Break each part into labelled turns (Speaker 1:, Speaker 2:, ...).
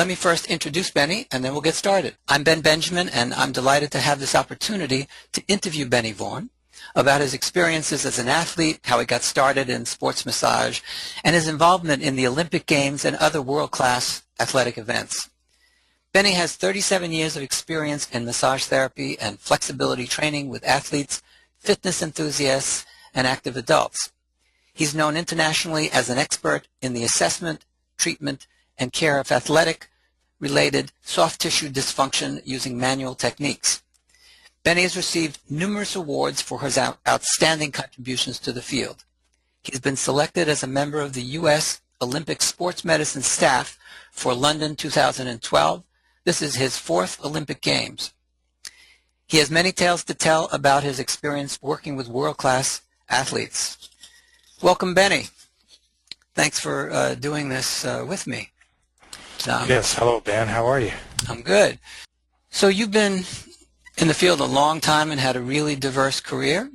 Speaker 1: let me first introduce Benny, and then we'll get started. I'm Ben Benjamin, and I'm delighted to have this opportunity to interview Benny Vaughn about his experiences as an athlete, how he got started in sports massage, and his involvement in the Olympic Games and other world-class athletic events. Benny has 37 years of experience in massage therapy and flexibility training with athletes, fitness enthusiasts, and active adults. He's known internationally as an expert in the assessment, treatment, and care of athletic-related soft tissue dysfunction using manual techniques. Benny has received numerous awards for his outstanding contributions to the field. He's been selected as a member of the U.S. Olympic Sports Medicine staff for London 2012. This is his fourth Olympic Games. He has many tales to tell about his experience working with world-class athletes. Welcome, Benny. Thanks for doing this with me.
Speaker 2: Yes, hello, Ben. How are you?
Speaker 1: I'm good. So you've been in the field a long time and had a really diverse career.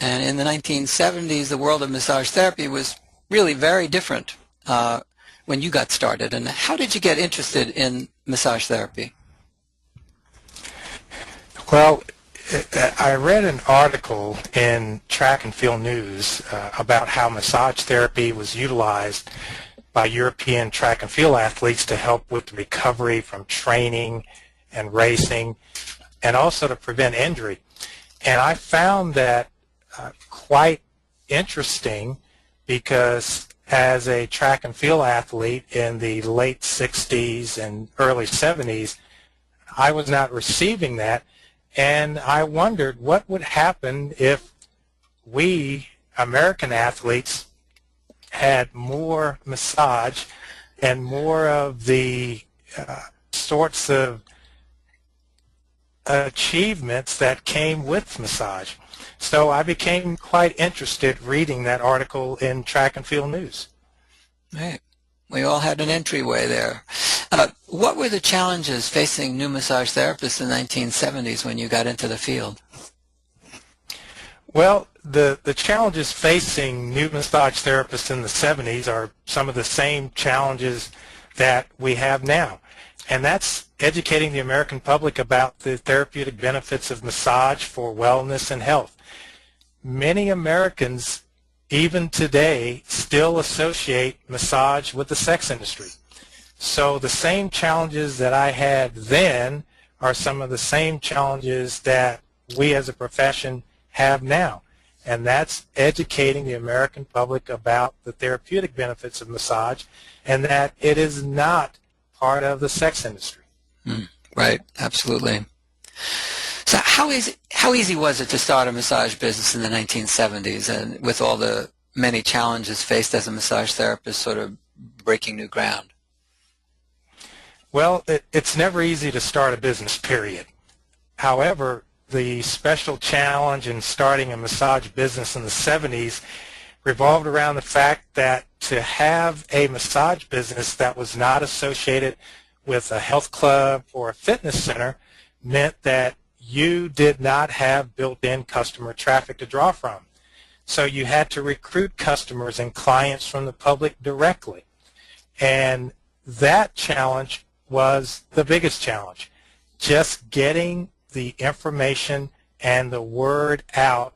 Speaker 1: And in the 1970s, the world of massage therapy was really very different when you got started. And how did you get interested in massage therapy?
Speaker 2: Well, I read an article in Track and Field News about how massage therapy was utilized by European track and field athletes to help with recovery from training and racing, and also to prevent injury. And I found that quite interesting because as a track and field athlete in the late 60s and early 70s, I was not receiving that. And I wondered what would happen if we, American athletes, had more massage and more of the sorts of achievements that came with massage. So I became quite interested reading that article in Track and Field News.
Speaker 1: Right. We all had an entryway there. What were the challenges facing new massage therapists in the 1970s when you got into the field?
Speaker 2: Well, the challenges facing new massage therapists in the 70s are some of the same challenges that we have now. And that's educating the American public about the therapeutic benefits of massage for wellness and health. Many Americans, even today, still associate massage with the sex industry. So the same challenges that I had then are some of the same challenges that we as a profession have now. And that's educating the American public about the therapeutic benefits of massage and that it is not part of the sex industry.
Speaker 1: Right, absolutely. So how easy was it to start a massage business in the 1970s and with all the many challenges faced as a massage therapist sort of breaking new ground?
Speaker 2: Well, it's never easy to start a business, period. However, the special challenge in starting a massage business in the 70s revolved around the fact that to have a massage business that was not associated with a health club or a fitness center meant that you did not have built-in customer traffic to draw from. So you had to recruit customers and clients from the public directly. And that challenge was the biggest challenge, just getting the information and the word out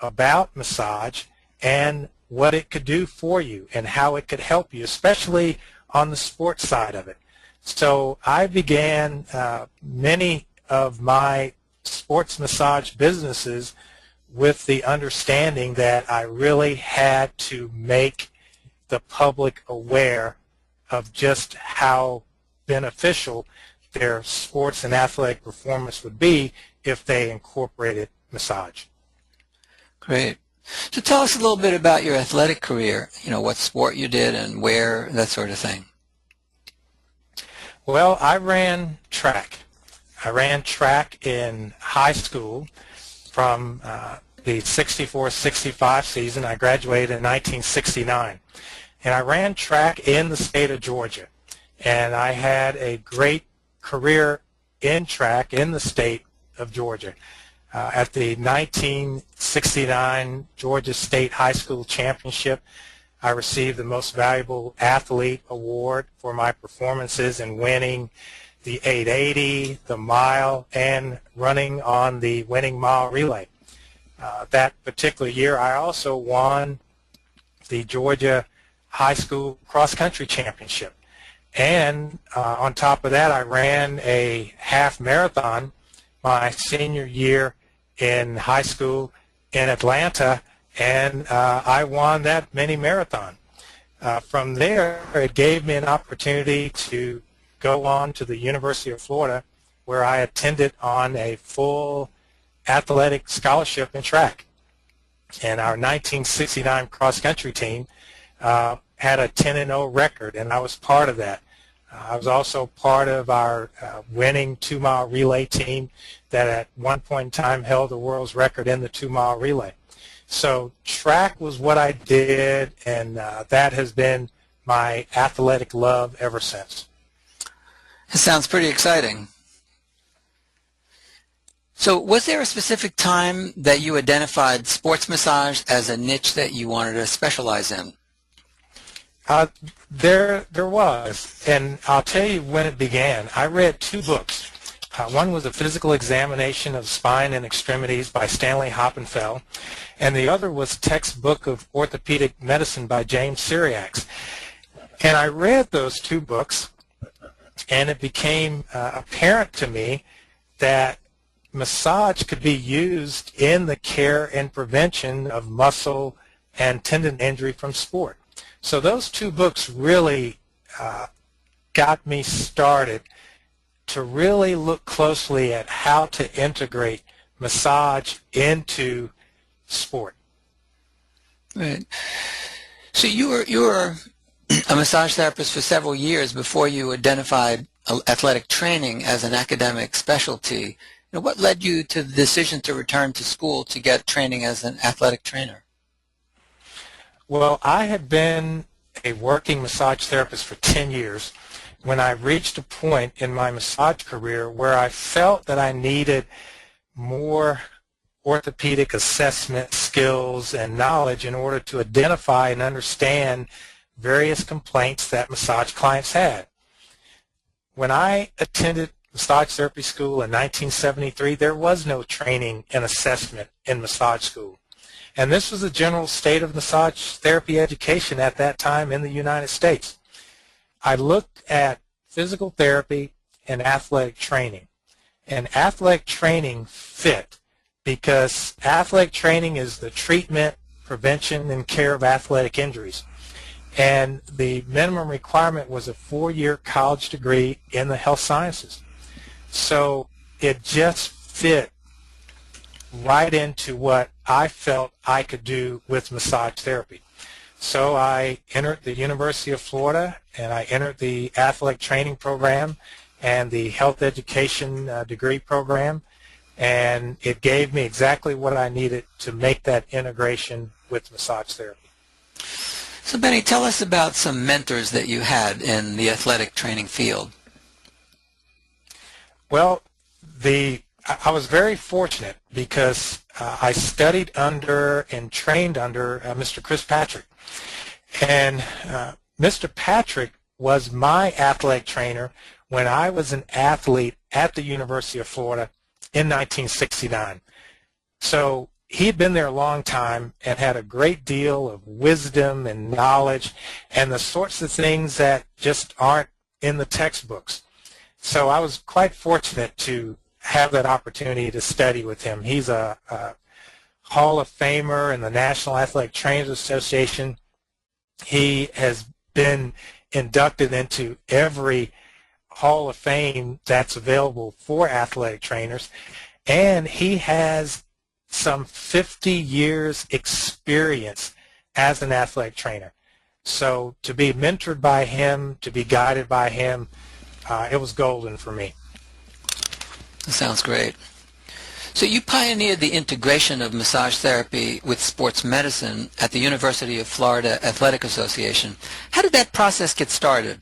Speaker 2: about massage and what it could do for you and how it could help you, especially on the sports side of it. So I began many of my sports massage businesses with the understanding that I really had to make the public aware of just how beneficial their sports and athletic performance would be if they incorporated massage.
Speaker 1: Great. So tell us a little bit about your athletic career, what sport you did and where, that sort of thing.
Speaker 2: Well, I ran track. I ran track in high school from the 64-65 season. I graduated in 1969. And I ran track in the state of Georgia. And I had a great career in track in the state of Georgia. At the 1969 Georgia State High School Championship, I received the Most Valuable Athlete Award for my performances in winning the 880, the mile, and running on the winning mile relay. That particular year, I also won the Georgia High School Cross Country Championship. And on top of that, I ran a half marathon my senior year in high school in Atlanta, and I won that mini marathon. From there, it gave me an opportunity to go on to the University of Florida, where I attended on a full athletic scholarship in track. And our 1969 cross-country team had a 10-0 record, and I was part of that. I was also part of our winning 2-mile relay team that at one point in time held the world's record in the 2-mile relay. So track was what I did, and that has been my athletic love ever since.
Speaker 1: It sounds pretty exciting. So was there a specific time that you identified sports massage as a niche that you wanted to specialize in?
Speaker 2: There was, and I'll tell you when it began. I read two books. One was A Physical Examination of Spine and Extremities by Stanley Hoppenfeld, and the other was Textbook of Orthopedic Medicine by James Syriacs. And I read those two books, and it became apparent to me that massage could be used in the care and prevention of muscle and tendon injury from sport. So those two books really got me started to really look closely at how to integrate massage into sport.
Speaker 1: Right. So you were a massage therapist for several years before you identified athletic training as an academic specialty. What led you to the decision to return to school to get training as an athletic trainer?
Speaker 2: Well, I had been a working massage therapist for 10 years when I reached a point in my massage career where I felt that I needed more orthopedic assessment skills and knowledge in order to identify and understand various complaints that massage clients had. When I attended massage therapy school in 1973, there was no training and assessment in massage school. And this was the general state of massage therapy education at that time in the United States. I looked at physical therapy and athletic training. And athletic training fit because athletic training is the treatment, prevention, and care of athletic injuries. And the minimum requirement was a 4-year college degree in the health sciences. So it just fit right into what I felt I could do with massage therapy. So I entered the University of Florida, and I entered the athletic training program and the health education degree program, and it gave me exactly what I needed to make that integration with massage therapy.
Speaker 1: So Benny, tell us about some mentors that you had in the athletic training field.
Speaker 2: Well, I was very fortunate because I studied under and trained under Mr. Chris Patrick. And Mr. Patrick was my athletic trainer when I was an athlete at the University of Florida in 1969. So he had been there a long time and had a great deal of wisdom and knowledge and the sorts of things that just aren't in the textbooks. So I was quite fortunate to have that opportunity to study with him. He's a Hall of Famer in the National Athletic Trainers Association. He has been inducted into every Hall of Fame that's available for athletic trainers, and he has some 50 years experience as an athletic trainer. So to be mentored by him, to be guided by him, it was golden for me.
Speaker 1: That sounds great. So you pioneered the integration of massage therapy with sports medicine at the University of Florida Athletic Association. How did that process get started?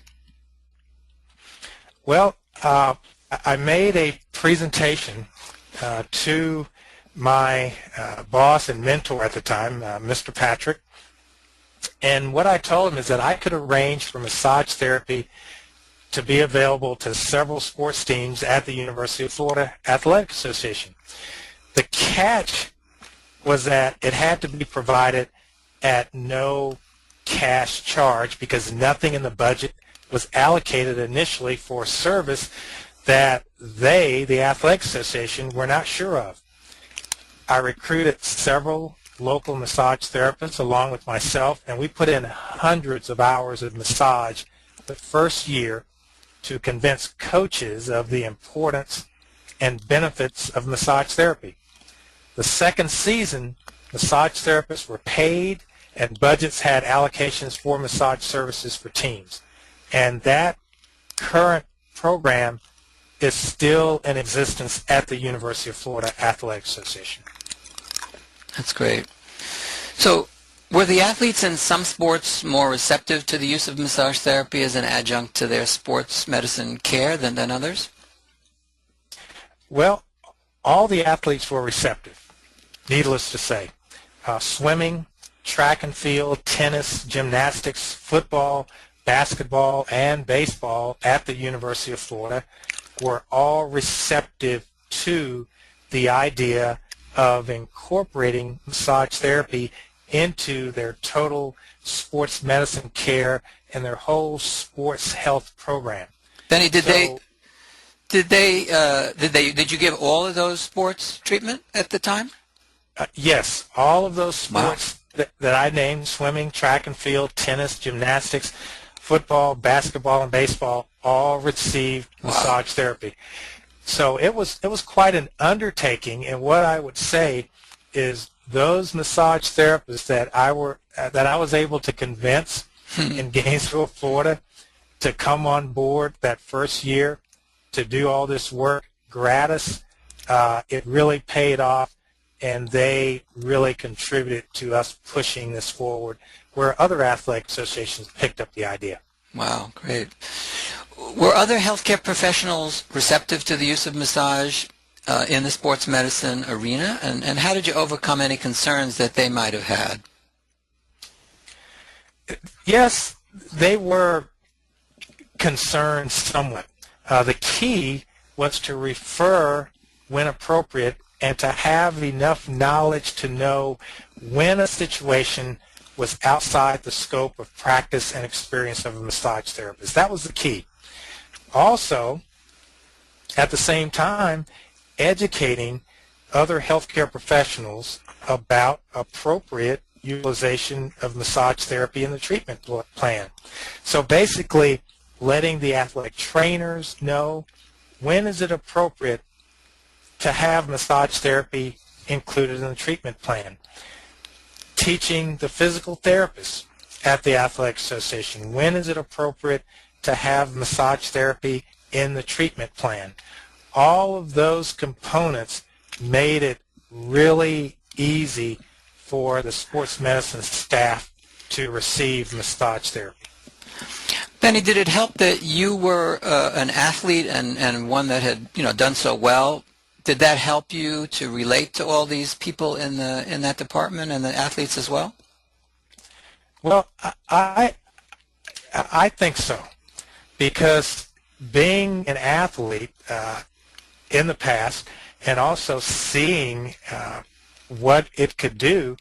Speaker 2: Well, I made a presentation to my boss and mentor at the time, Mr. Patrick, And what I told him is that I could arrange for massage therapy to be available to several sports teams at the University of Florida Athletic Association. The catch was that it had to be provided at no cash charge because nothing in the budget was allocated initially for a service that the Athletic Association, were not sure of. I recruited several local massage therapists along with myself, and we put in hundreds of hours of massage the first year to convince coaches of the importance and benefits of massage therapy. The second season, massage therapists were paid and budgets had allocations for massage services for teams. And that current program is still in existence at the University of Florida Athletic Association.
Speaker 1: That's great. So were the athletes in some sports more receptive to the use of massage therapy as an adjunct to their sports medicine care than others?
Speaker 2: Well, all the athletes were receptive, needless to say. Swimming, track and field, tennis, gymnastics, football, basketball, and baseball at the University of Florida were all receptive to the idea of incorporating massage therapy into their total sports medicine care and their whole sports health program.
Speaker 1: Benny, did you give all of those sports treatment at the time?
Speaker 2: Yes, all of those sports that I named, swimming, track and field, tennis, gymnastics, football, basketball, and baseball, all received massage therapy. So it was quite an undertaking, and what I would say is those massage therapists that I was able to convince in Gainesville, Florida, to come on board that first year to do all this work gratis, it really paid off, and they really contributed to us pushing this forward, where other athletic associations picked up the idea.
Speaker 1: Wow, great. Were other healthcare professionals receptive to the use of massage in the sports medicine arena, and how did you overcome any concerns that they might have had?
Speaker 2: Yes, they were concerned somewhat. The key was to refer when appropriate and to have enough knowledge to know when a situation was outside the scope of practice and experience of a massage therapist. That was the key. Also, at the same time, educating other healthcare professionals about appropriate utilization of massage therapy in the treatment plan. So basically, letting the athletic trainers know when is it appropriate to have massage therapy included in the treatment plan. Teaching the physical therapists at the Athletic Association when is it appropriate to have massage therapy in the treatment plan. All of those components made it really easy for the sports medicine staff to receive massage therapy.
Speaker 1: Benny, did it help that you were an athlete and one that had done so well? Did that help you to relate to all these people in that department and the athletes as well?
Speaker 2: Well, I think so, because being an athlete in the past and also seeing what it could do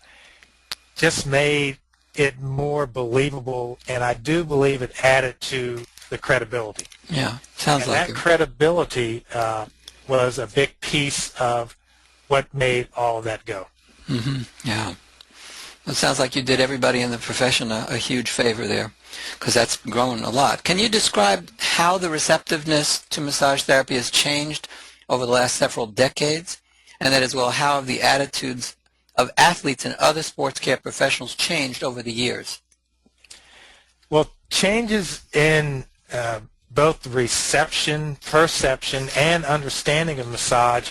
Speaker 2: just made it more believable, and I do believe it added to the credibility.
Speaker 1: Yeah, sounds like it.
Speaker 2: And that credibility was a big piece of what made all of that go.
Speaker 1: Mm-hmm. Yeah. It sounds like you did everybody in the profession a huge favor there, because that's grown a lot. Can you describe how the receptiveness to massage therapy has changed over the last several decades, and that as well, how have the attitudes of athletes and other sports care professionals changed over the years?
Speaker 2: Well, changes in both the reception, perception, and understanding of massage,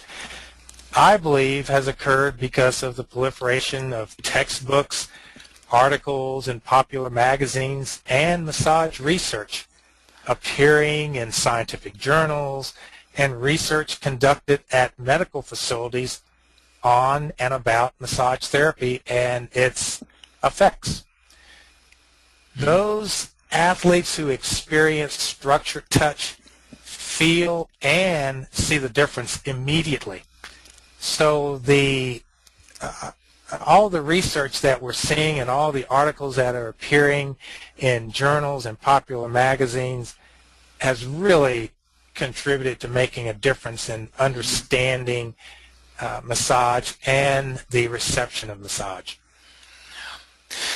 Speaker 2: I believe, has occurred because of the proliferation of textbooks, articles in popular magazines, and massage research appearing in scientific journals and research conducted at medical facilities on and about massage therapy and its effects. Those athletes who experience structured touch feel and see the difference immediately. So all the research that we're seeing and all the articles that are appearing in journals and popular magazines has really contributed to making a difference in understanding massage and the reception of massage.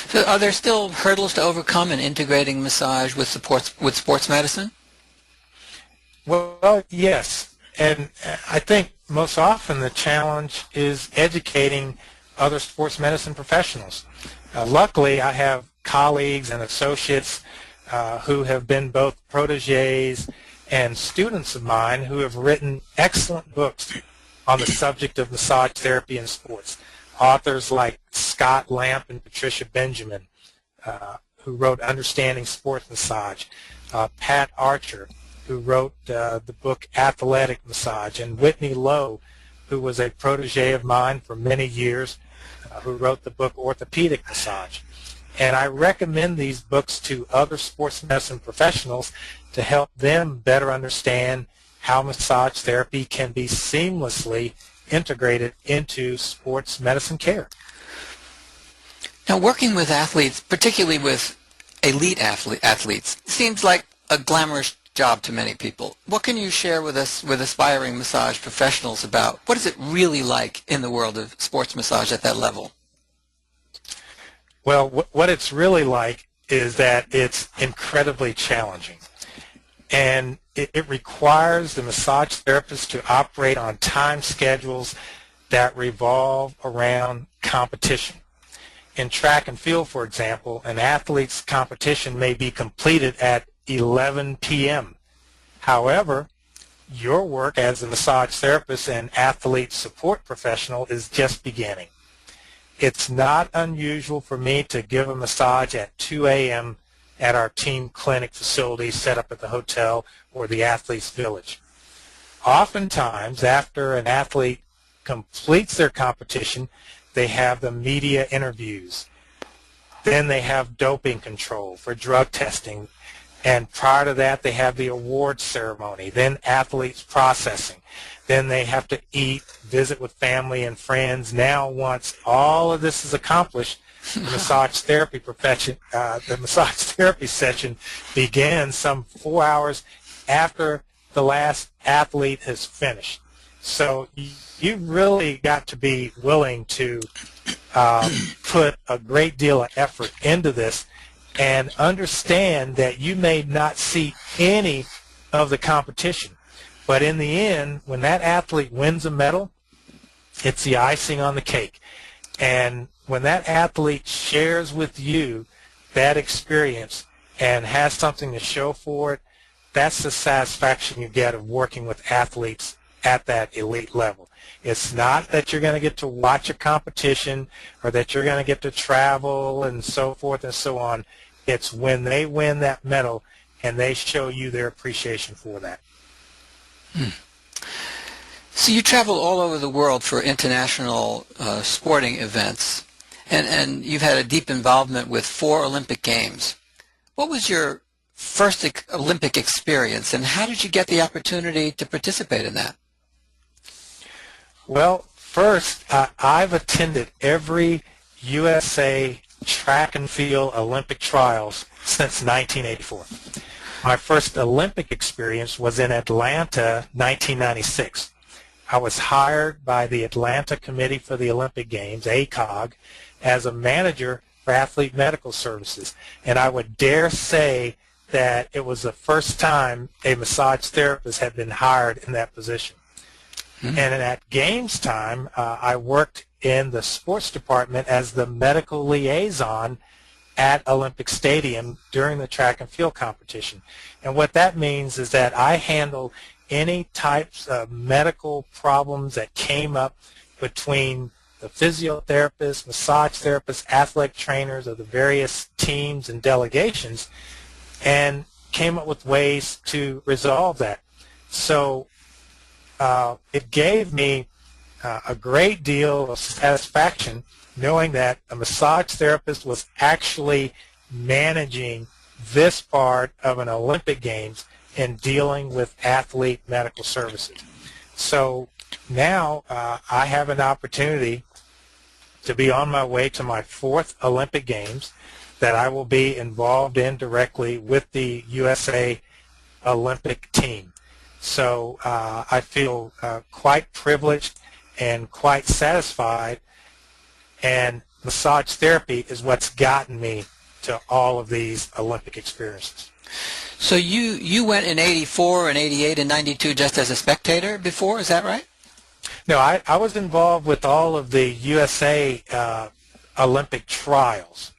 Speaker 1: So are there still hurdles to overcome in integrating massage with sports medicine?
Speaker 2: Well, yes. And I think most often the challenge is educating other sports medicine professionals. Luckily, I have colleagues and associates who have been both protégés and students of mine who have written excellent books on the subject of massage therapy in sports. Authors like Scott Lamp and Patricia Benjamin, who wrote Understanding Sports Massage, Pat Archer, who wrote the book Athletic Massage, and Whitney Lowe, who was a protégé of mine for many years, who wrote the book Orthopedic Massage. And I recommend these books to other sports medicine professionals to help them better understand how massage therapy can be seamlessly integrated into sports medicine care.
Speaker 1: Now, working with athletes, particularly with elite athletes, seems like a glamorous job to many people. What can you share with us, with aspiring massage professionals, about what is it really like in the world of sports massage at that level?
Speaker 2: Well, what it's really like is that it's incredibly challenging. And it requires the massage therapist to operate on time schedules that revolve around competition. In track and field, for example, an athlete's competition may be completed at 11 p.m. However, your work as a massage therapist and athlete support professional is just beginning. It's not unusual for me to give a massage at 2 a.m. at our team clinic facility set up at the hotel or the athlete's village. Oftentimes, after an athlete completes their competition, they have the media interviews. Then they have doping control for drug testing. And prior to that, they have the awards ceremony, then athletes processing. Then they have to eat, visit with family and friends. Now, once all of this is accomplished, the massage therapy session begins some 4 hours after the last athlete has finished. So you've really got to be willing to put a great deal of effort into this and understand that you may not see any of the competition. But in the end, when that athlete wins a medal, it's the icing on the cake. And when that athlete shares with you that experience and has something to show for it, that's the satisfaction you get of working with athletes at that elite level. It's not that you're going to get to watch a competition or that you're going to get to travel and so forth and so on. It's when they win that medal and they show you their appreciation for that.
Speaker 1: So you travel all over the world for international sporting events, and you've had a deep involvement with 4 Olympic Games. What was your first Olympic experience, and how did you get the opportunity to participate in that?
Speaker 2: Well, first, I've attended every USA track and field Olympic trials since 1984. My first Olympic experience was in Atlanta, 1996. I was hired by the Atlanta Committee for the Olympic Games, ACOG, as a manager for athlete medical services. And I would dare say that it was the first time a massage therapist had been hired in that position. And at Games time, I worked in the sports department as the medical liaison at Olympic Stadium during the track and field competition. And what that means is that I handle any types of medical problems that came up between the physiotherapists, massage therapists, athletic trainers of the various teams and delegations, and came up with ways to resolve that. So it gave me a great deal of satisfaction knowing that a massage therapist was actually managing this part of an Olympic Games and dealing with athlete medical services. So now I have an opportunity to be on my way to my 4th Olympic Games that I will be involved in directly with the USA Olympic team. So I feel quite privileged and quite satisfied, and massage therapy is what's gotten me to all of these Olympic experiences.
Speaker 1: So you went in 84 and 88 and 92 just as a spectator before, is that right?
Speaker 2: No, I was involved with all of the USA Olympic trials.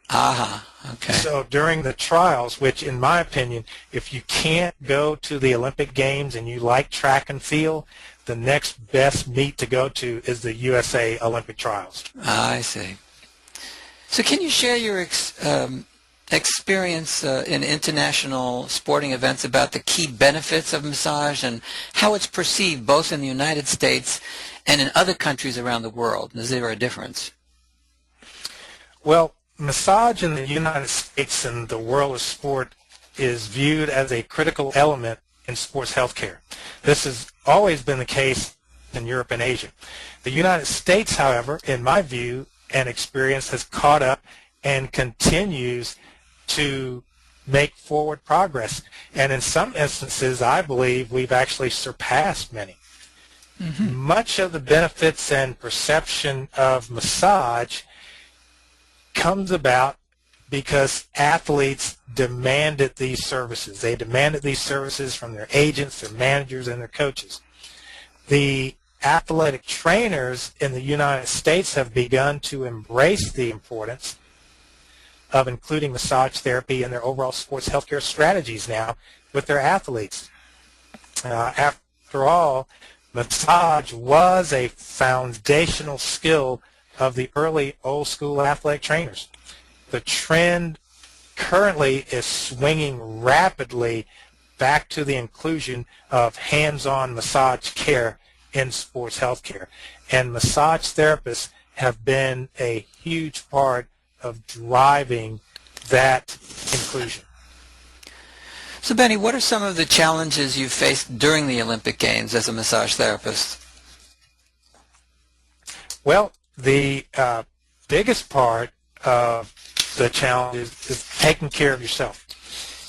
Speaker 1: Okay.
Speaker 2: So during the trials, which in my opinion, if you can't go to the Olympic Games and you like track and field, the next best meet to go to is the USA Olympic trials.
Speaker 1: I see. So can you share your experience in international sporting events about the key benefits of massage and how it's perceived both in the United States and in other countries around the world? Is there a difference?
Speaker 2: Well, massage in the United States and the world of sport is viewed as a critical element in sports healthcare. This has always been the case in Europe and Asia. The United States, however, in my view and experience, has caught up and continues to make forward progress. And in some instances, I believe we've actually surpassed many. Mm-hmm. Much of the benefits and perception of massage comes about because athletes demanded these services. They demanded these services from their agents, their managers, and their coaches. The athletic trainers in the United States have begun to embrace the importance of including massage therapy in their overall sports healthcare strategies now with their athletes. After all, massage was a foundational skill of the early old school athletic trainers. The trend currently is swinging rapidly back to the inclusion of hands-on massage care in sports healthcare. And massage therapists have been a huge part of driving that inclusion.
Speaker 1: So Benny, what are some of the challenges you faced during the Olympic Games as a massage therapist?
Speaker 2: Well, the biggest part of the challenge is taking care of yourself.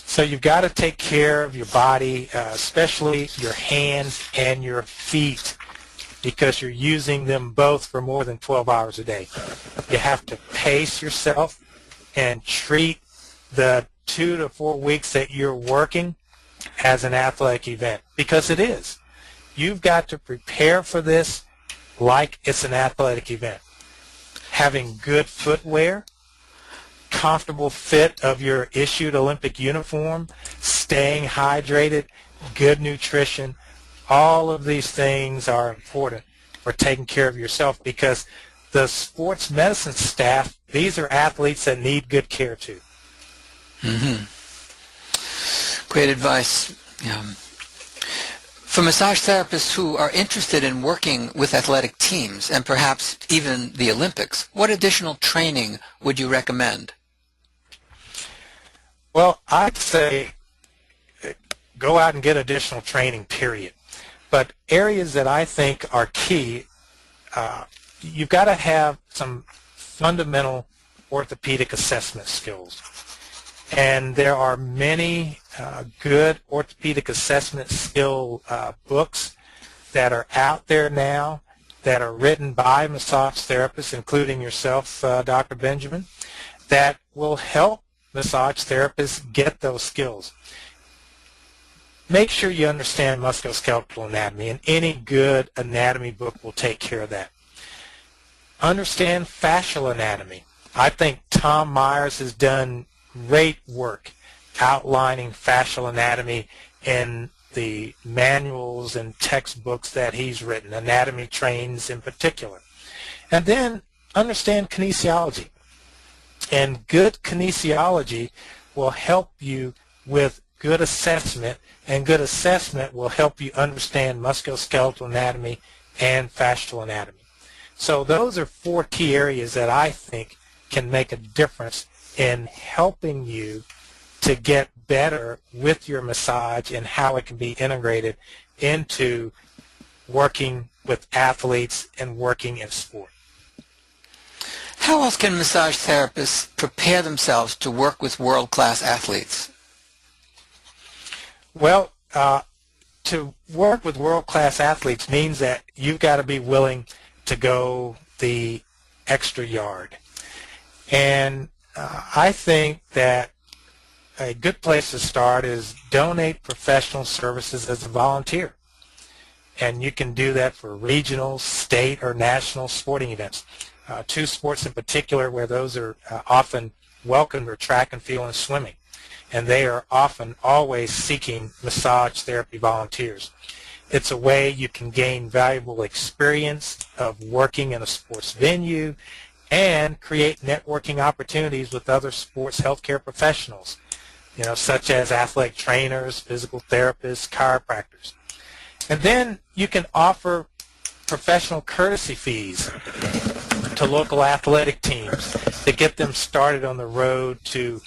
Speaker 2: So you've got to take care of your body, especially your hands and your feet, because you're using them both for more than 12 hours a day. You have to pace yourself and treat the 2 to 4 weeks that you're working as an athletic event, because it is. You've got to prepare for this like it's an athletic event. Having good footwear, comfortable fit of your issued Olympic uniform, staying hydrated, good nutrition, all of these things are important for taking care of yourself, because the sports medicine staff, these are athletes that need good care too.
Speaker 1: Mm-hmm. Great advice. For massage therapists who are interested in working with athletic teams and perhaps even the Olympics, what additional training would you recommend?
Speaker 2: Well, I'd say go out and get additional training, period. But areas that I think are key, you've got to have some fundamental orthopedic assessment skills. And there are many good orthopedic assessment skill books that are out there now that are written by massage therapists, including yourself, Dr. Benjamin, that will help massage therapists get those skills. Make sure you understand musculoskeletal anatomy, and any good anatomy book will take care of that. Understand fascial anatomy. I think Tom Myers has done great work outlining fascial anatomy in the manuals and textbooks that he's written, Anatomy Trains in particular. And then understand kinesiology. And good kinesiology will help you with good assessment, and good assessment will help you understand musculoskeletal anatomy and fascial anatomy. So those are 4 key areas that I think can make a difference in helping you to get better with your massage and how it can be integrated into working with athletes and working in sport.
Speaker 1: How else can massage therapists prepare themselves to work with world-class athletes?
Speaker 2: Well, to work with world-class athletes means that you've got to be willing to go the extra yard. And I think that a good place to start is donate professional services as a volunteer. And you can do that for regional, state, or national sporting events. Two sports in particular where those are often welcomed are track and field and swimming. And they are often always seeking massage therapy volunteers. It's a way you can gain valuable experience of working in a sports venue and create networking opportunities with other sports healthcare professionals, such as athletic trainers, physical therapists, chiropractors. And then you can offer professional courtesy fees to local athletic teams to get them started on the road to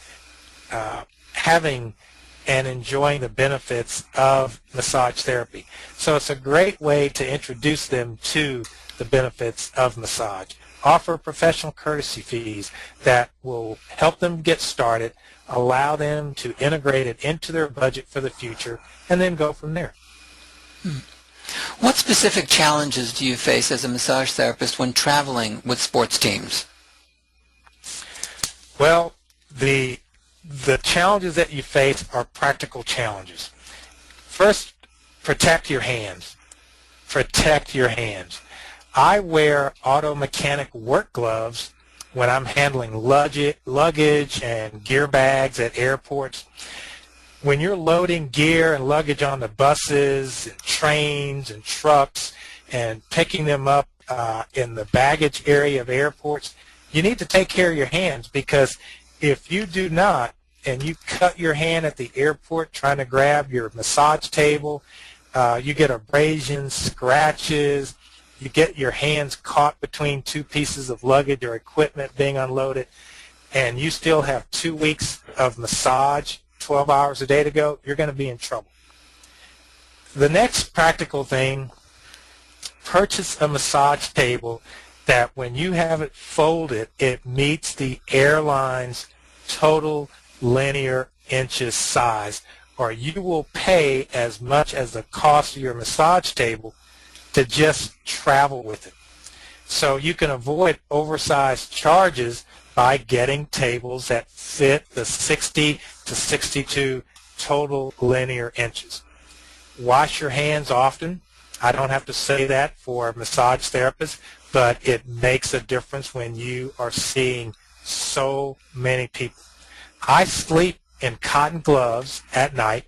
Speaker 2: having and enjoying the benefits of massage therapy. So it's a great way to introduce them to the benefits of massage. Offer professional courtesy fees that will help them get started, allow them to integrate it into their budget for the future, and then go from there.
Speaker 1: What specific challenges do you face as a massage therapist when traveling with sports teams?
Speaker 2: Well, the challenges that you face are practical challenges. First, protect your hands. Protect your hands. I wear auto mechanic work gloves when I'm handling luggage and gear bags at airports. When you're loading gear and luggage on the buses and trains and trucks and picking them up in the baggage area of airports, you need to take care of your hands, because if you do not, and you cut your hand at the airport trying to grab your massage table, you get abrasions, scratches, you get your hands caught between two pieces of luggage or equipment being unloaded, and you still have 2 weeks of massage, 12 hours a day to go, you're going to be in trouble. The next practical thing, purchase a massage table that when you have it folded, it meets the airline's total linear inches size, or you will pay as much as the cost of your massage table to just travel with it. So you can avoid oversized charges by getting tables that fit the 60 to 62 total linear inches. Wash your hands often. I don't have to say that for massage therapists, but it makes a difference when you are seeing so many people. I sleep in cotton gloves at night.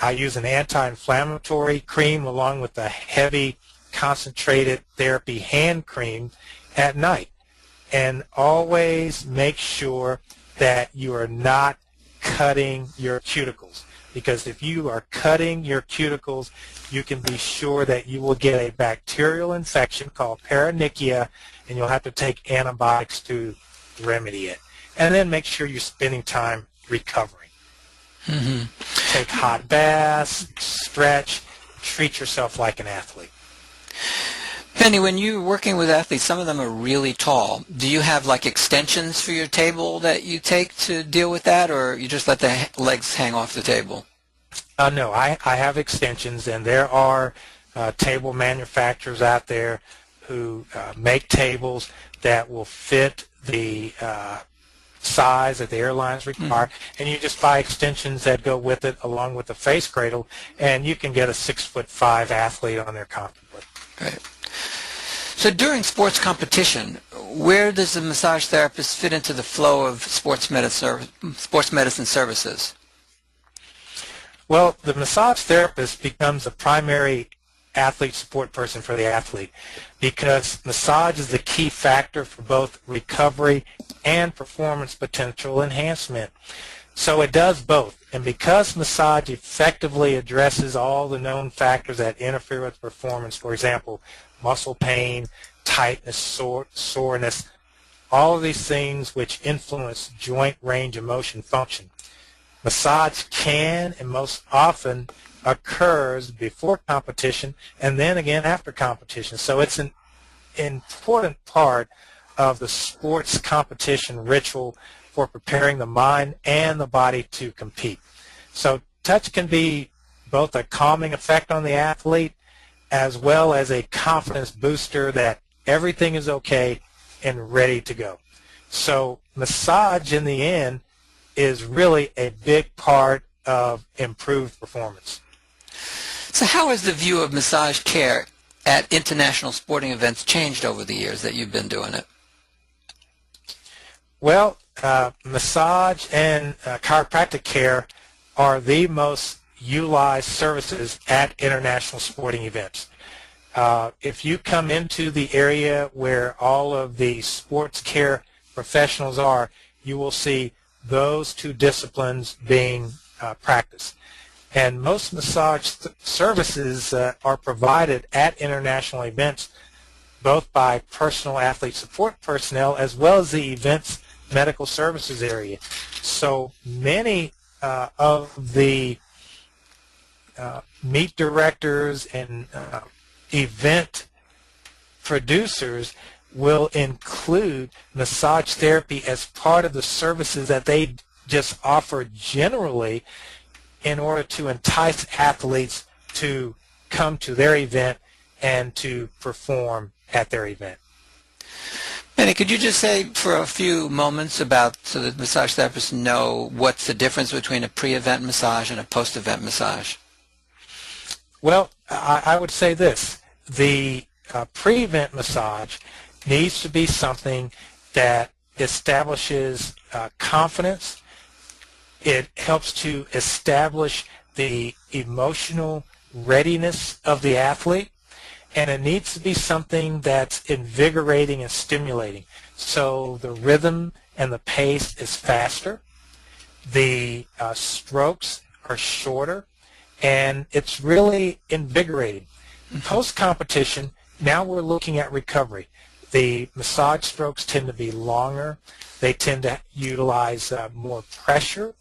Speaker 2: I use an anti-inflammatory cream along with a heavy concentrated therapy hand cream at night. And always make sure that you are not cutting your cuticles, because if you are cutting your cuticles, you can be sure that you will get a bacterial infection called paronychia, and you'll have to take antibiotics to remedy it. And then make sure you're spending time recovering.
Speaker 1: Mm-hmm.
Speaker 2: Take hot baths, stretch, treat yourself like an athlete.
Speaker 1: Benny, when you're working with athletes, some of them are really tall. Do you have like extensions for your table that you take to deal with that, or you just let the legs hang off the table?
Speaker 2: No, I have extensions, and there are table manufacturers out there who make tables that will fit the size that the airlines require, and you just buy extensions that go with it along with the face cradle, and you can get a 6'5" athlete on there comfortably.
Speaker 1: Right. So during sports competition, where does the massage therapist fit into the flow of sports medicine services?
Speaker 2: Well, the massage therapist becomes the primary athlete support person for the athlete, because massage is the key factor for both recovery and performance potential enhancement. So it does both. And because massage effectively addresses all the known factors that interfere with performance, for example, muscle pain, tightness, soreness, all of these things which influence joint range of motion function. Massage can and most often occurs before competition and then again after competition. So it's an important part of the sports competition ritual for preparing the mind and the body to compete. So touch can be both a calming effect on the athlete as well as a confidence booster that everything is okay and ready to go. So massage in the end is really a big part of improved performance.
Speaker 1: So how has the view of massage care at international sporting events changed over the years that you've been doing it?
Speaker 2: Well, massage and chiropractic care are the most utilized services at international sporting events. If you come into the area where all of the sports care professionals are, you will see those two disciplines being practiced. And most massage services are provided at international events both by personal athlete support personnel as well as the events medical services area. So many of the meet directors and event producers will include massage therapy as part of the services that they just offer generally in order to entice athletes to come to their event and to perform at their event.
Speaker 1: Benny, could you just say for a few moments about, so that massage therapists know what's the difference between a pre-event massage and a post-event massage?
Speaker 2: Well, I would say this. The pre-event massage needs to be something that establishes confidence. It helps to establish the emotional readiness of the athlete, and it needs to be something that's invigorating and stimulating. So the rhythm and the pace is faster, the strokes are shorter, and it's really invigorating. Post-competition, now we're looking at recovery. The massage strokes tend to be longer. They tend to utilize more pressure,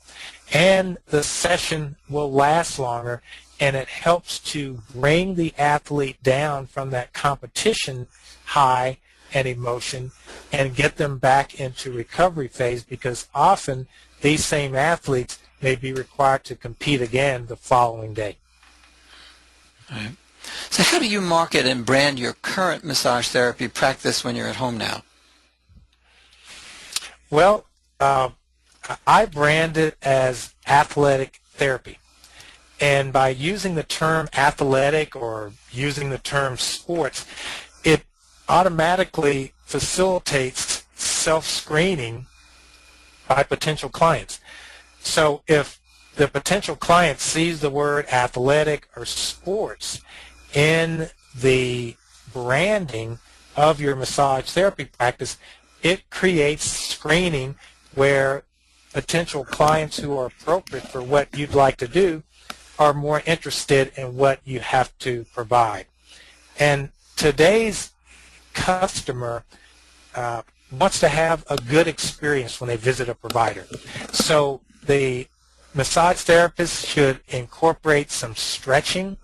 Speaker 2: and the session will last longer, and it helps to bring the athlete down from that competition high and emotion and get them back into recovery phase, because often these same athletes may be required to compete again the following day.
Speaker 1: All right. So how do you market and brand your current massage therapy practice when you're at home now?
Speaker 2: Well, I brand it as athletic therapy. And by using the term athletic or using the term sports, it automatically facilitates self-screening by potential clients. So if the potential client sees the word athletic or sports in the branding of your massage therapy practice, it creates screening where potential clients who are appropriate for what you'd like to do are more interested in what you have to provide. And today's customer wants to have a good experience when they visit a provider. So the massage therapist should incorporate some stretching.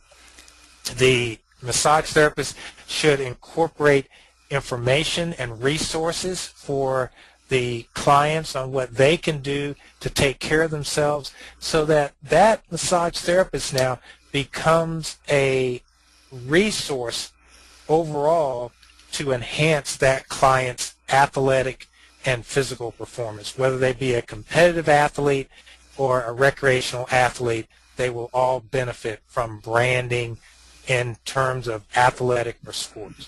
Speaker 2: The massage therapist should incorporate information and resources for the clients on what they can do to take care of themselves, so that that massage therapist now becomes a resource overall to enhance that client's athletic and physical performance. Whether they be a competitive athlete or a recreational athlete, they will all benefit from branding in terms of athletic or sports.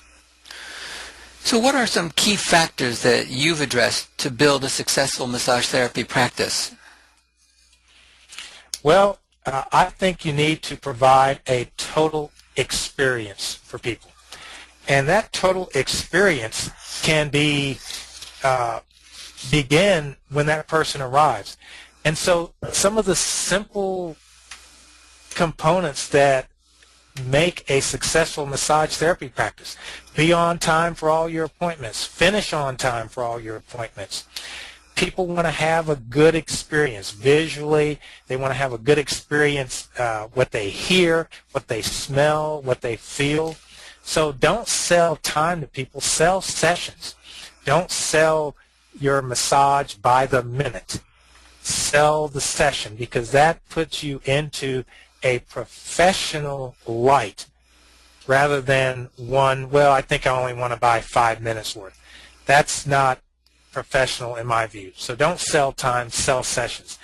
Speaker 1: So what are some key factors that you've addressed to build a successful massage therapy practice?
Speaker 2: Well, I think you need to provide a total experience for people. And that total experience can be begin when that person arrives. And so some of the simple components that make a successful massage therapy practice. Be on time for all your appointments. Finish on time for all your appointments. People want to have a good experience visually. They want to have a good experience, what they hear, what they smell, what they feel. So don't sell time to people. Sell sessions. Don't sell your massage by the minute. Sell the session, because that puts you into a professional light rather than one, well, I think I only want to buy 5 minutes worth. That's not professional in my view. So don't sell time, sell sessions.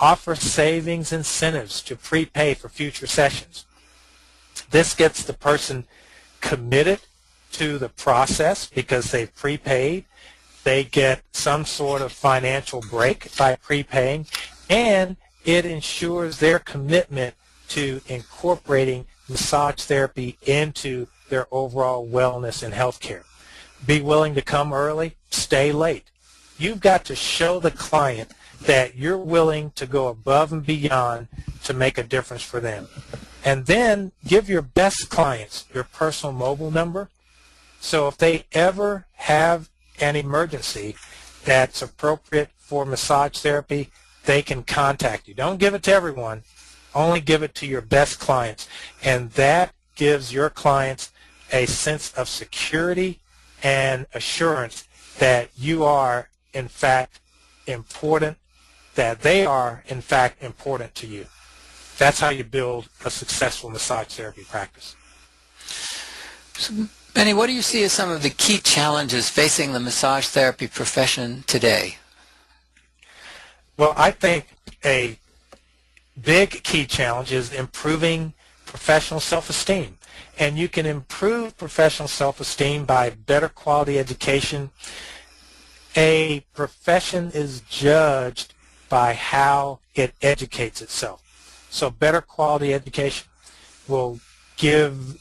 Speaker 2: Offer savings incentives to prepay for future sessions. This gets the person committed to the process because they've prepaid. They get some sort of financial break by prepaying, and it ensures their commitment to incorporating massage therapy into their overall wellness and health care. Be willing to come early, stay late. You've got to show the client that you're willing to go above and beyond to make a difference for them. And then give your best clients your personal mobile number, so if they ever have an emergency that's appropriate for massage therapy, they can contact you. Don't give it to everyone. Only give it to your best clients. And that gives your clients a sense of security and assurance that you are, in fact, important, that they are, in fact, important to you. That's how you build a successful massage therapy practice.
Speaker 1: Benny, what do you see as some of the key challenges facing the massage therapy profession today?
Speaker 2: Well, I think a big key challenge is improving professional self-esteem. And you can improve professional self-esteem by better quality education. A profession is judged by how it educates itself. So better quality education will give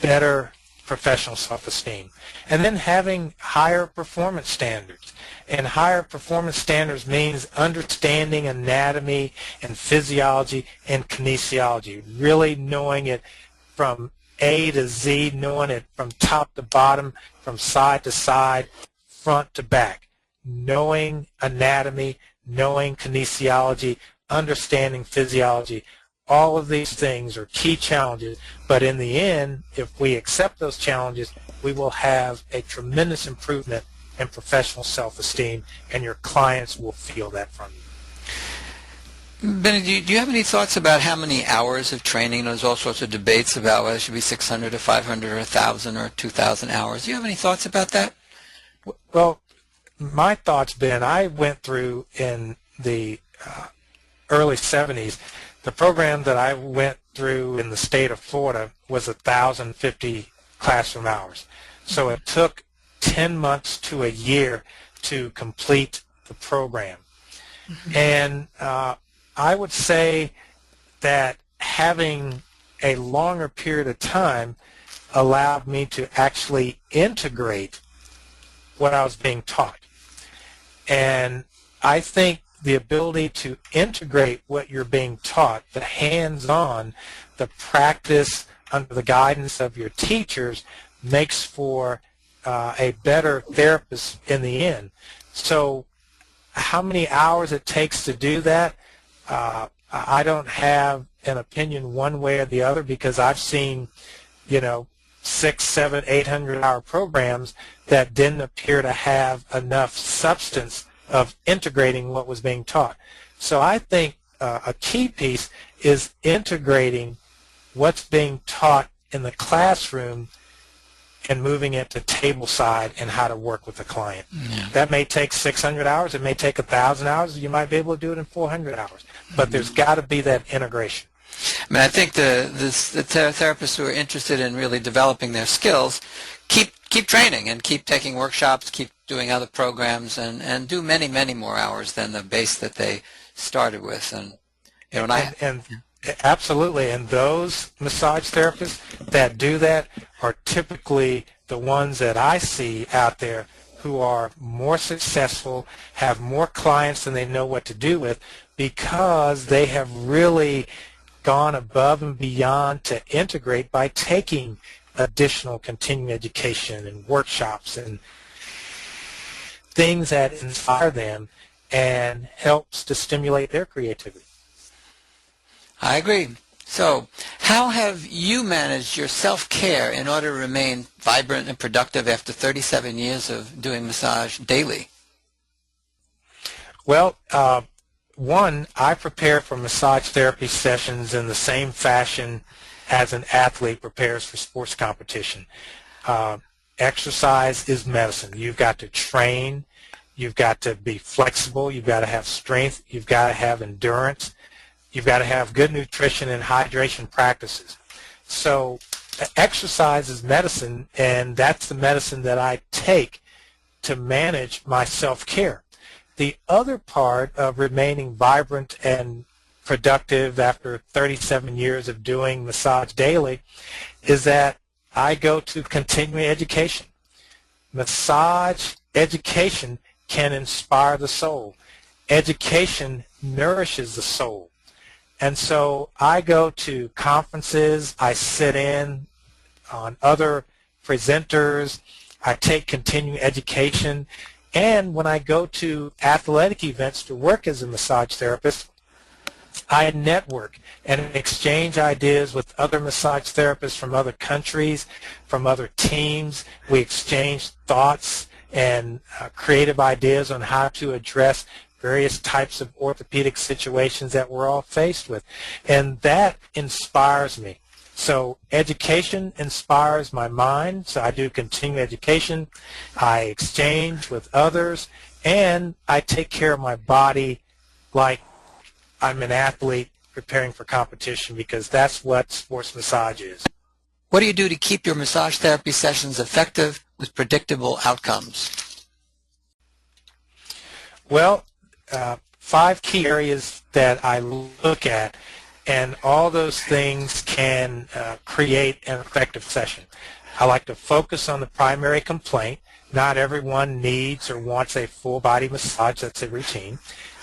Speaker 2: better professional self-esteem. And then having higher performance standards. And higher performance standards means understanding anatomy and physiology and kinesiology, really knowing it from A to Z, knowing it from top to bottom, from side to side, front to back, knowing anatomy, knowing kinesiology, understanding physiology. All of these things are key challenges, but in the end, if we accept those challenges, we will have a tremendous improvement in professional self-esteem, and your clients will feel that from you.
Speaker 1: Benny, do you have any thoughts about how many hours of training? There's all sorts of debates about whether it should be 600 or 500 or 1,000 or 2,000 hours. Do you have any thoughts about that?
Speaker 2: Well, my thoughts, Ben, I went through in the early 70s. The program that I went through in the state of Florida was 1,050 classroom hours. So it took 10 months to a year to complete the program. Mm-hmm. And I would say that having a longer period of time allowed me to actually integrate what I was being taught. And I think the ability to integrate what you're being taught, the hands-on, the practice under the guidance of your teachers, makes for a better therapist in the end. So how many hours it takes to do that, I don't have an opinion one way or the other, because I've seen, 600, 700, 800-hour programs that didn't appear to have enough substance of integrating what was being taught. So I think a key piece is integrating what's being taught in the classroom and moving it to table side and how to work with the client. Yeah. That may take 600 hours. It may take 1,000 hours. You might be able to do it in 400 hours. But there's got to be that integration.
Speaker 1: I mean, I think the therapists who are interested in really developing their skills keep training and keep taking workshops, keep doing other programs, and do many, many more hours than the base that they started with. And
Speaker 2: absolutely, and those massage therapists that do that are typically the ones that I see out there who are more successful, have more clients than they know what to do with, because they have really gone above and beyond to integrate by taking additional continuing education and workshops and things that inspire them and helps to stimulate their creativity.
Speaker 1: I agree. So, how have you managed your self-care in order to remain vibrant and productive after 37 years of doing massage daily?
Speaker 2: Well, one, I prepare for massage therapy sessions in the same fashion as an athlete prepares for sports competition. Exercise is medicine. You've got to train. You've got to be flexible. You've got to have strength. You've got to have endurance. You've got to have good nutrition and hydration practices. So exercise is medicine, and that's the medicine that I take to manage my self-care. The other part of remaining vibrant and productive after 37 years of doing massage daily is that I go to continuing education. Massage education can inspire the soul. Education nourishes the soul. And so I go to conferences, I sit in on other presenters, I take continuing education, and when I go to athletic events to work as a massage therapist, I network and exchange ideas with other massage therapists from other countries, from other teams. We exchange thoughts and creative ideas on how to address various types of orthopedic situations that we're all faced with. And that inspires me. So education inspires my mind, so I do continuing education, I exchange with others, and I take care of my body like I'm an athlete preparing for competition, because that's what sports massage is.
Speaker 1: What do you do to keep your massage therapy sessions effective with predictable outcomes?
Speaker 2: Well, 5 key areas that I look at, and all those things can create an effective session. I like to focus on the primary complaint. Not everyone needs or wants a full body massage. That's a routine.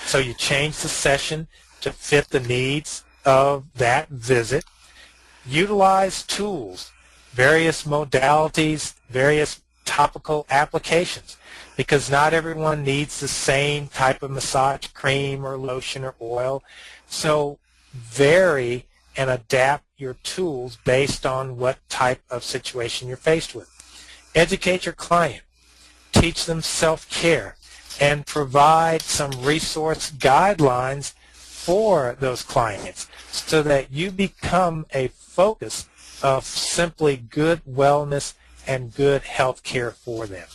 Speaker 2: So you change the session to fit the needs of that visit. Utilize tools, various modalities, various topical applications, because not everyone needs the same type of massage cream or lotion or oil. So vary and adapt your tools based on what type of situation you're faced with. Educate your client. Teach them self-care, and provide some resource guidelines for those clients so that you become a focus of simply good wellness and good health care for them.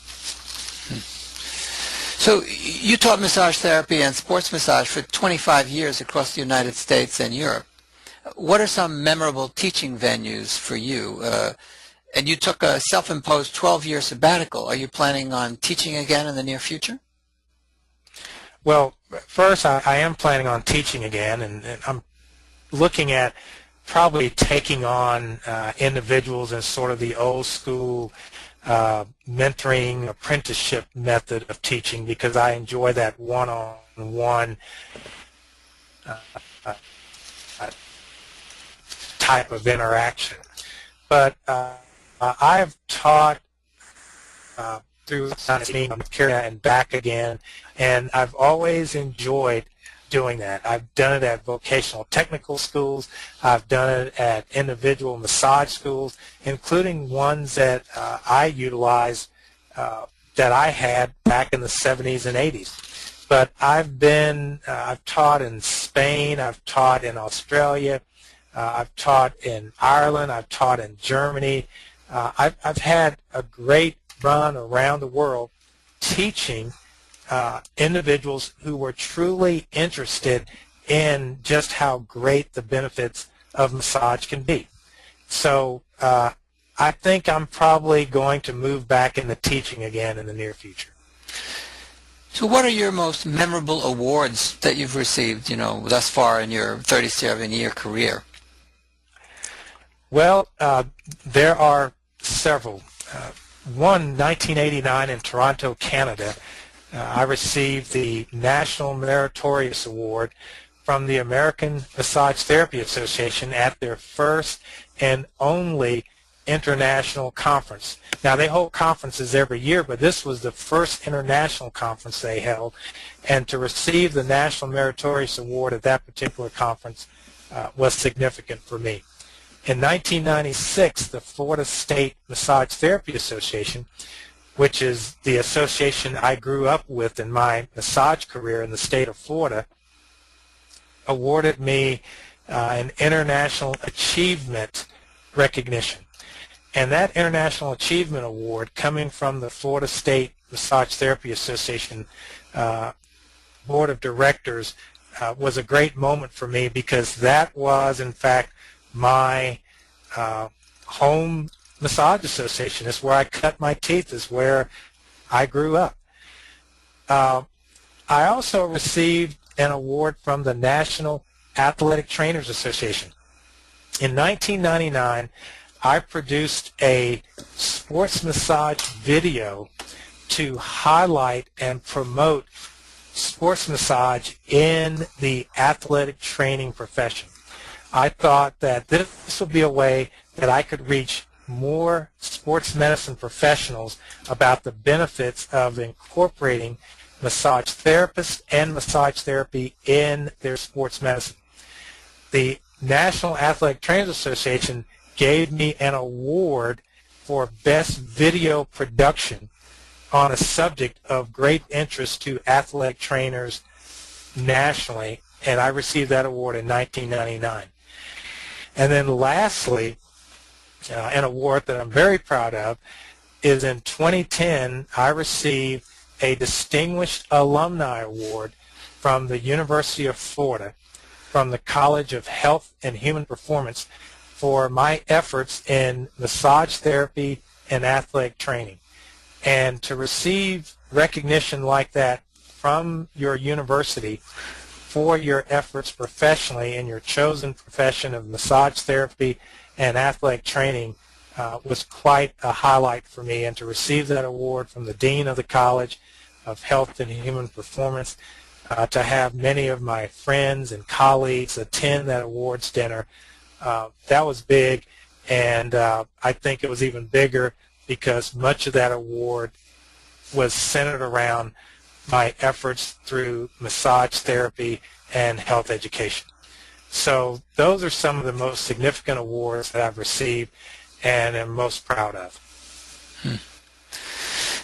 Speaker 1: So you taught massage therapy and sports massage for 25 years across the United States and Europe. What are some memorable teaching venues for you? And you took a self-imposed 12-year sabbatical. Are you planning on teaching again in the near future?
Speaker 2: Well, first, I am planning on teaching again, and I'm looking at probably taking on individuals in sort of the old school mentoring apprenticeship method of teaching, because I enjoy that one-on-one type of interaction. But I have taught through Canada and back again, and I've always enjoyed doing that. I've done it at vocational technical schools. I've done it at individual massage schools, including ones that I utilized that I had back in the 70s and 80s. But I've taught in Spain, I've taught in Australia, I've taught in Ireland, I've taught in Germany. I've had a great run around the world teaching individuals who were truly interested in just how great the benefits of massage can be. So I think I'm probably going to move back into teaching again in the near future.
Speaker 1: So what are your most memorable awards that you've received, thus far in your 37-year career?
Speaker 2: Well, there are several. One, 1989 in Toronto, Canada, I received the National Meritorious Award from the American Massage Therapy Association at their first and only international conference. Now, they hold conferences every year, but this was the first international conference they held, and to receive the National Meritorious Award at that particular conference was significant for me. In 1996, the Florida State Massage Therapy Association, which is the association I grew up with in my massage career in the state of Florida, awarded me an International Achievement recognition. And that International Achievement Award, coming from the Florida State Massage Therapy Association Board of Directors, was a great moment for me, because that was, in fact, my home massage association. It's where I cut my teeth. It's where I grew up. I also received an award from the National Athletic Trainers Association. In 1999, I produced a sports massage video to highlight and promote sports massage in the athletic training profession. I thought that this would be a way that I could reach more sports medicine professionals about the benefits of incorporating massage therapists and massage therapy in their sports medicine. The National Athletic Trainers Association gave me an award for Best Video Production on a subject of great interest to athletic trainers nationally, and I received that award in 1999. And then lastly, an award that I'm very proud of is in 2010, I received a Distinguished Alumni Award from the University of Florida, from the College of Health and Human Performance, for my efforts in massage therapy and athletic training. And to receive recognition like that from your university for your efforts professionally in your chosen profession of massage therapy and athletic training was quite a highlight for me. And to receive that award from the Dean of the College of Health and Human Performance, to have many of my friends and colleagues attend that awards dinner, that was big. And I think it was even bigger because much of that award was centered around my efforts through massage therapy and health education. So those are some of the most significant awards that I've received and am most proud of.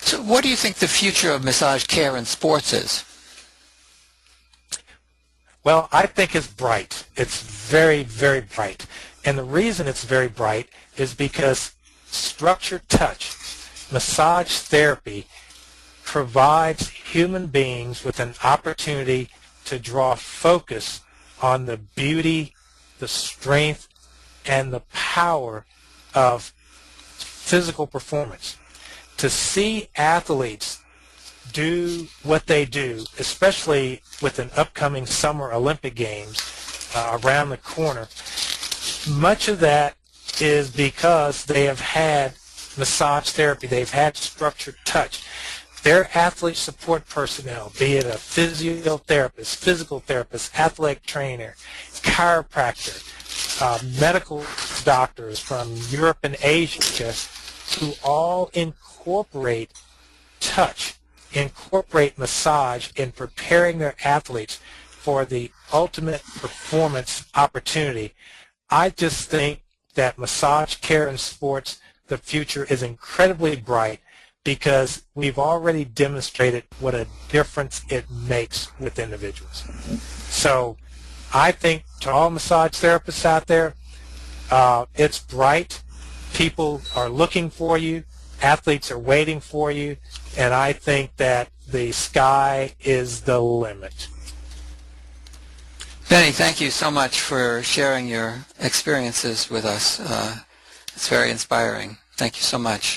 Speaker 1: So what do you think the future of massage care in sports is?
Speaker 2: Well, I think it's bright. It's very, very bright. And the reason it's very bright is because structured touch, massage therapy, provides human beings with an opportunity to draw focus on the beauty, the strength, and the power of physical performance. To see athletes do what they do, especially with an upcoming Summer Olympic Games around the corner, much of that is because they have had massage therapy, they've had structured touch. Their athlete support personnel, be it a physiotherapist, physical therapist, athletic trainer, chiropractor, medical doctors from Europe and Asia, who all incorporate touch, incorporate massage in preparing their athletes for the ultimate performance opportunity. I just think that massage care in sports, the future is incredibly bright, because we've already demonstrated what a difference it makes with individuals. So I think to all massage therapists out there, it's bright. People are looking for you. Athletes are waiting for you. And I think that the sky is the limit.
Speaker 1: Benny, thank you so much for sharing your experiences with us. It's very inspiring. Thank you so much.